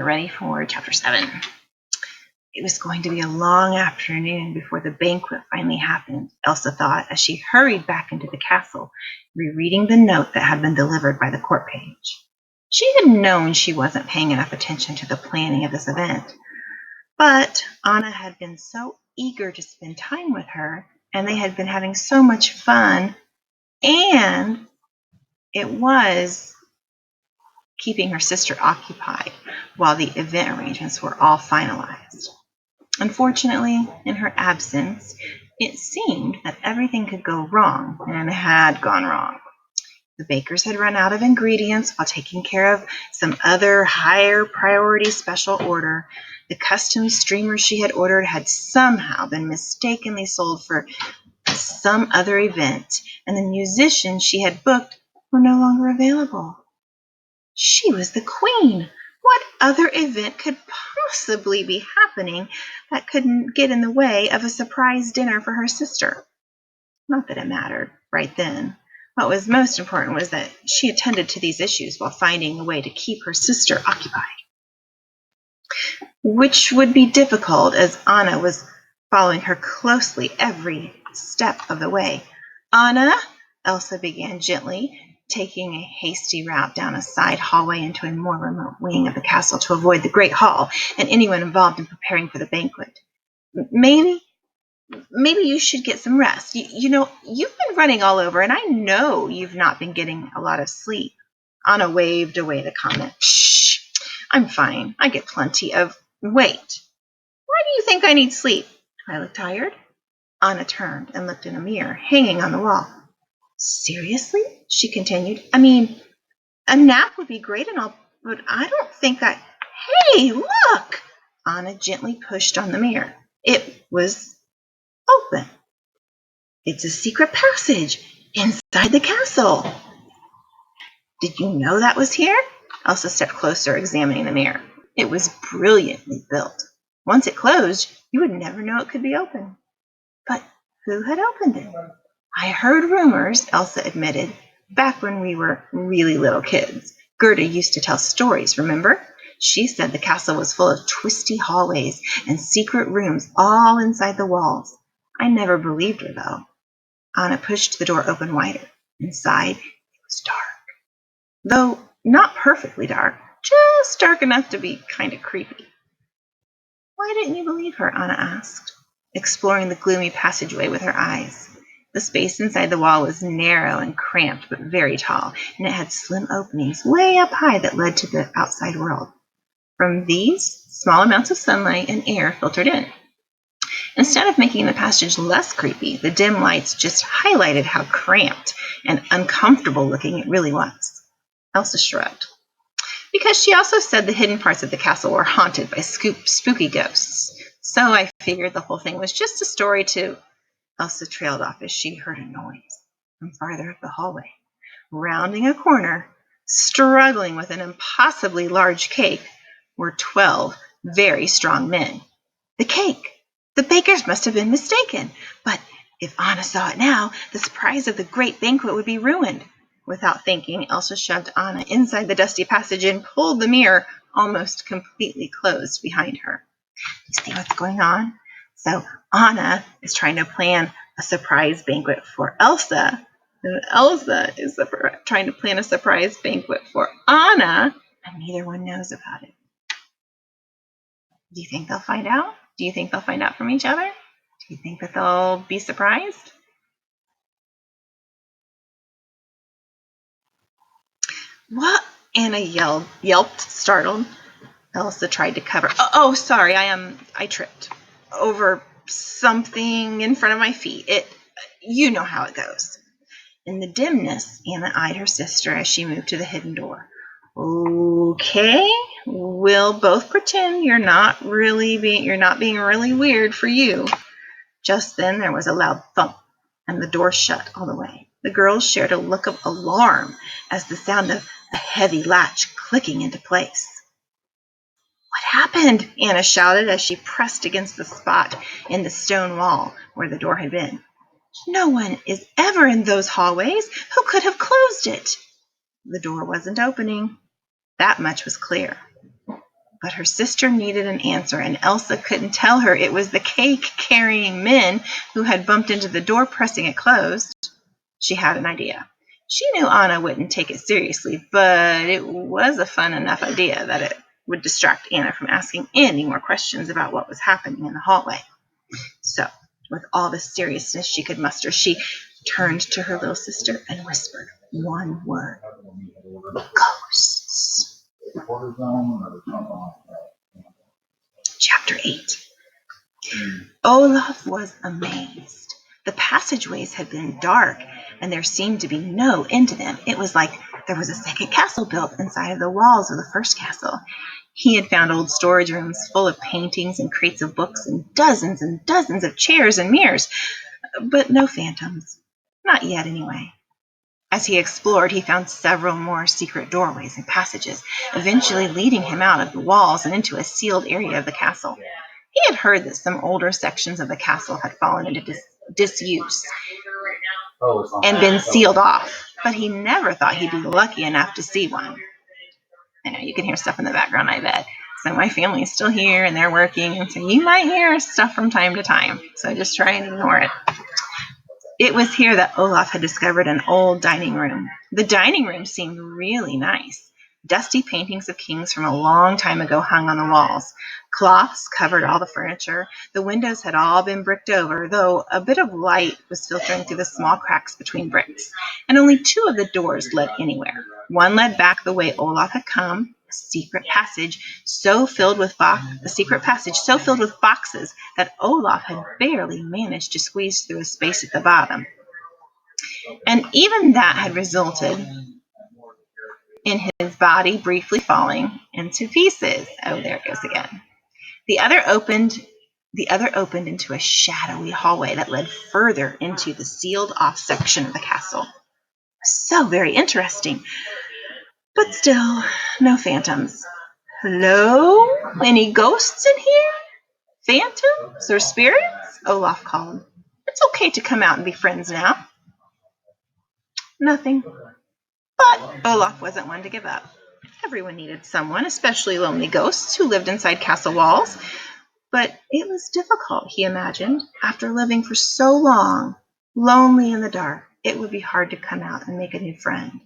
we're ready for chapter 7. It was going to be a long afternoon before the banquet finally happened, Elsa thought, as she hurried back into the castle, rereading the note that had been delivered by the court page. She had known she wasn't paying enough attention to the planning of this event, but Anna had been so eager to spend time with her, and they had been having so much fun, and it was keeping her sister occupied while the event arrangements were all finalized. Unfortunately, in her absence, it seemed that everything could go wrong, and had gone wrong. The bakers had run out of ingredients while taking care of some other higher priority special order. The custom streamers she had ordered had somehow been mistakenly sold for some other event, and the musicians she had booked were no longer available. She was the queen. What other event could possibly be happening that couldn't get in the way of a surprise dinner for her sister? Not that it mattered right then. What was most important was that she attended to these issues while finding a way to keep her sister occupied, which would be difficult as Anna was following her closely every step of the way. "Anna," Elsa began gently, taking a hasty route down a side hallway into a more remote wing of the castle to avoid the great hall and anyone involved in preparing for the banquet. Maybe you should get some rest. You know, you've been running all over, and I know you've not been getting a lot of sleep." Anna waved away the comment. "Shh, I'm fine. I get plenty of... Wait, why do you think I need sleep? Do I look tired?" Anna turned and looked in a mirror hanging on the wall. "Seriously?" she continued. "I mean, a nap would be great and all, but I don't think I..." "Hey, look!" Anna gently pushed on the mirror. It was open. "It's a secret passage inside the castle." "Did you know that was here?" Elsa stepped closer, examining the mirror. It was brilliantly built. Once it closed, you would never know it could be open. But who had opened it? "I heard rumors," Elsa admitted. "Back when we were really little kids. Gerda used to tell stories, remember? She said the castle was full of twisty hallways and secret rooms all inside the walls. I never believed her, though." Anna pushed the door open wider. Inside, it was dark. Though not perfectly dark, just dark enough to be kind of creepy. "Why didn't you believe her?" Anna asked, exploring the gloomy passageway with her eyes. The space inside the wall was narrow and cramped, but very tall, and it had slim openings way up high that led to the outside world. From these, small amounts of sunlight and air filtered in. Instead of making the passage less creepy, the dim lights just highlighted how cramped and uncomfortable looking it really was. Elsa shrugged. "Because she also said the hidden parts of the castle were haunted by spooky ghosts. So I figured the whole thing was just a story to..." Elsa trailed off as she heard a noise from farther up the hallway. Rounding a corner, struggling with an impossibly large cake, were 12 very strong men. The cake! The bakers must have been mistaken. But if Anna saw it now, the surprise of the great banquet would be ruined. Without thinking, Elsa shoved Anna inside the dusty passage and pulled the mirror almost completely closed behind her. "You see what's going on? So Anna is trying to plan a surprise banquet for Elsa, and Elsa is trying to plan a surprise banquet for Anna, and neither one knows about it. Do you think they'll find out? Do you think they'll find out from each other? Do you think that they'll be surprised?" "What?" Anna yelped, startled. Elsa tried to cover. Oh, sorry, I tripped over something in front of my feet. You know how it goes." In the dimness, Anna eyed her sister as she moved to the hidden door. "Okay, we'll both pretend you're not being really weird for you." Just then there was a loud thump, and the door shut all the way. The girls shared a look of alarm as the sound of a heavy latch clicking into place. "What happened?" Anna shouted as she pressed against the spot in the stone wall where the door had been. "No one is ever in those hallways. Who could have closed it?" The door wasn't opening. That much was clear. But her sister needed an answer, and Elsa couldn't tell her it was the cake-carrying men who had bumped into the door, pressing it closed. She had an idea. She knew Anna wouldn't take it seriously, but it was a fun enough idea that it would distract Anna from asking any more questions about what was happening in the hallway. So, with all the seriousness she could muster, she turned to her little sister and whispered one word: ghosts. Chapter 8. Olaf was amazed. The passageways had been dark, and there seemed to be no end to them. It was like there was a second castle built inside of the walls of the first castle. He had found old storage rooms full of paintings and crates of books and dozens of chairs and mirrors, but no phantoms. Not yet, anyway. As he explored, he found several more secret doorways and passages, eventually leading him out of the walls and into a sealed area of the castle. He had heard that some older sections of the castle had fallen into disuse and been sealed off, but he never thought he'd be lucky enough to see one. I know you can hear stuff in the background, I bet. So my family is still here and they're working, and so you might hear stuff from time to time. So just try and ignore it. It was here that Olaf had discovered an old dining room. The dining room seemed really nice. Dusty paintings of kings from a long time ago hung on the walls. Cloths covered all the furniture. The windows had all been bricked over, though a bit of light was filtering through the small cracks between bricks. And only 2 of the doors led anywhere. One led back the way Olaf had come, a secret passage so filled with boxes that Olaf had barely managed to squeeze through a space at the bottom. And even that had resulted in his body briefly falling into pieces. Oh, there it goes again. The other opened into a shadowy hallway that led further into the sealed-off section of the castle. So very interesting. But still, no phantoms. Hello? Any ghosts in here? Phantoms or spirits? Olaf called. It's okay to come out and be friends now. Nothing. But Olaf wasn't one to give up. Everyone needed someone, especially lonely ghosts who lived inside castle walls. But it was difficult, he imagined. After living for so long, lonely in the dark, it would be hard to come out and make a new friend.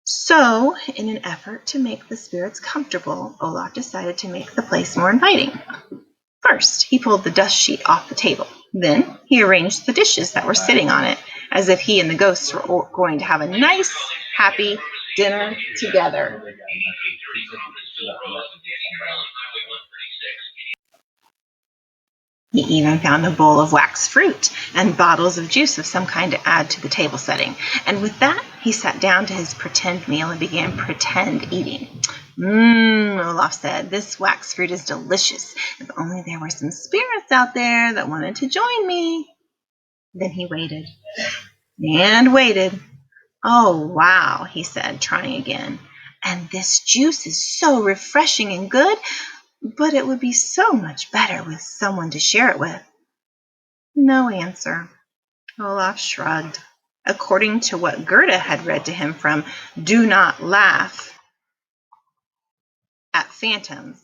So, in an effort to make the spirits comfortable, Olaf decided to make the place more inviting. First, he pulled the dust sheet off the table. Then, he arranged the dishes that were sitting on it, as if he and the ghosts were going to have a nice, happy dinner together. He even found a bowl of wax fruit and bottles of juice of some kind to add to the table setting. And with that, he sat down to his pretend meal and began pretend eating. Olaf said, this wax fruit is delicious. If only there were some spirits out there that wanted to join me. Then he waited and waited. Oh, wow, he said, trying again. And this juice is so refreshing and good, but it would be so much better with someone to share it with. No answer. Olaf shrugged. According to what Gerda had read to him from Do Not Laugh at Phantoms,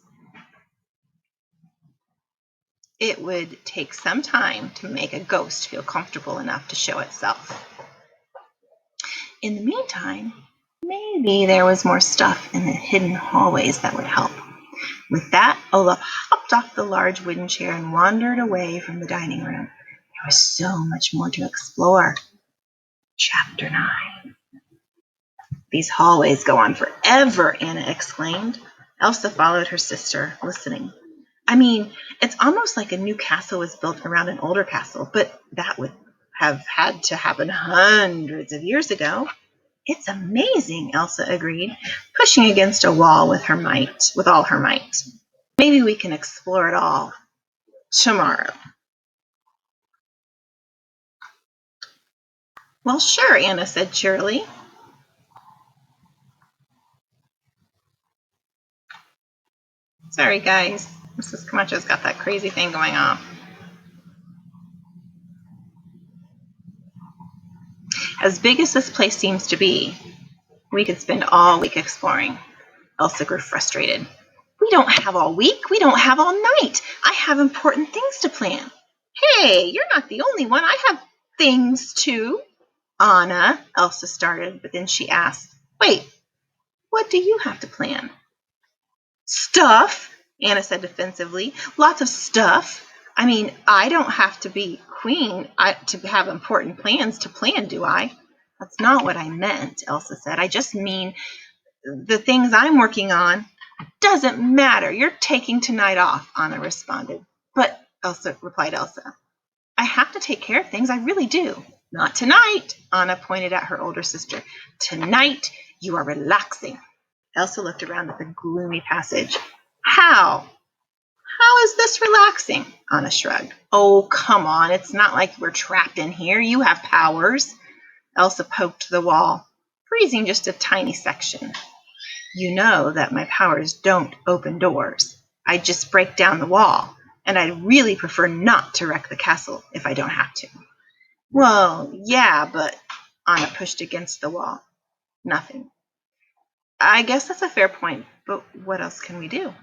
it would take some time to make a ghost feel comfortable enough to show itself. In the meantime, maybe there was more stuff in the hidden hallways that would help. With that, Olaf hopped off the large wooden chair and wandered away from the dining room. There was so much more to explore. Chapter 9. These hallways go on forever, Anna exclaimed. Elsa followed her sister, listening. I mean, it's almost like a new castle was built around an older castle, but that would have had to happen hundreds of years ago. It's amazing, Elsa agreed, pushing against a wall with all her might. Maybe we can explore it all tomorrow. Well, sure, Anna said cheerily. Sorry, guys. Mrs. Camacho's got that crazy thing going on. As big as this place seems to be, we could spend all week exploring. Elsa grew frustrated. We We don't have all week. We don't have all night. I have important things to plan. Hey, you're not the only one. I have things too. Anna, Elsa started, but then she asked, wait, what do you have to plan? Stuff, Anna said defensively. Lots of stuff. I mean, I don't have to be queen to have important plans to plan, do I? That's not what I meant, Elsa said. I just mean the things I'm working on. Doesn't matter. You're taking tonight off, Anna responded. But, replied Elsa, I have to take care of things. I really do. Not tonight, Anna pointed at her older sister. Tonight, you are relaxing. Elsa looked around at the gloomy passage. How? How is this relaxing? Anna shrugged. Oh, come on. It's not like we're trapped in here. You have powers. Elsa poked the wall, freezing just a tiny section. You know that my powers don't open doors. I just break down the wall, and I'd really prefer not to wreck the castle if I don't have to. Well, yeah, but Anna pushed against the wall. Nothing. I guess that's a fair point, but what else can we do?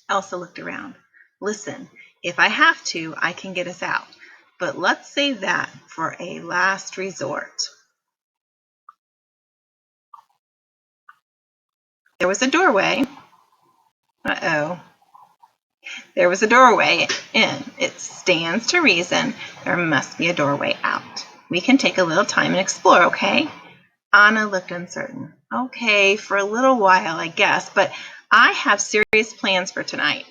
Elsa looked around. Listen, if I have to, I can get us out, but let's save that for a last resort. There was a doorway. Uh-oh. There was a doorway in. It stands to reason there must be a doorway out. We can take a little time and explore, okay? Anna looked uncertain. Okay, for a little while, I guess, but I have serious plans for tonight.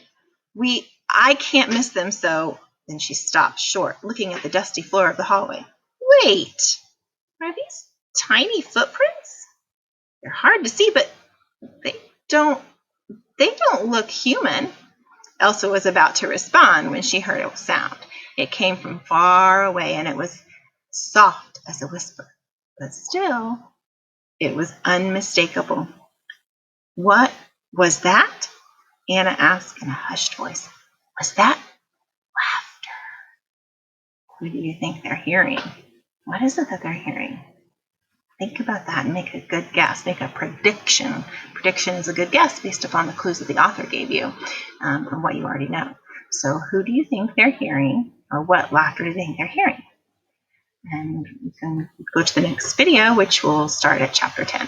I can't miss them, so... Then she stopped short, looking at the dusty floor of the hallway. Wait! Are these tiny footprints? They're hard to see, but they don't look human. Elsa was about to respond when she heard a sound. It came from far away, and it was soft as a whisper. But still, it was unmistakable. What was that? Anna asked in a hushed voice. Was that laughter? Who do you think they're hearing? What is it that they're hearing? Think about that and make a good guess. Make a prediction. Prediction is a good guess based upon the clues that the author gave you and what you already know. So who do you think they're hearing, or what laughter do they think they're hearing? And you can go to the next video, which will start at chapter 10.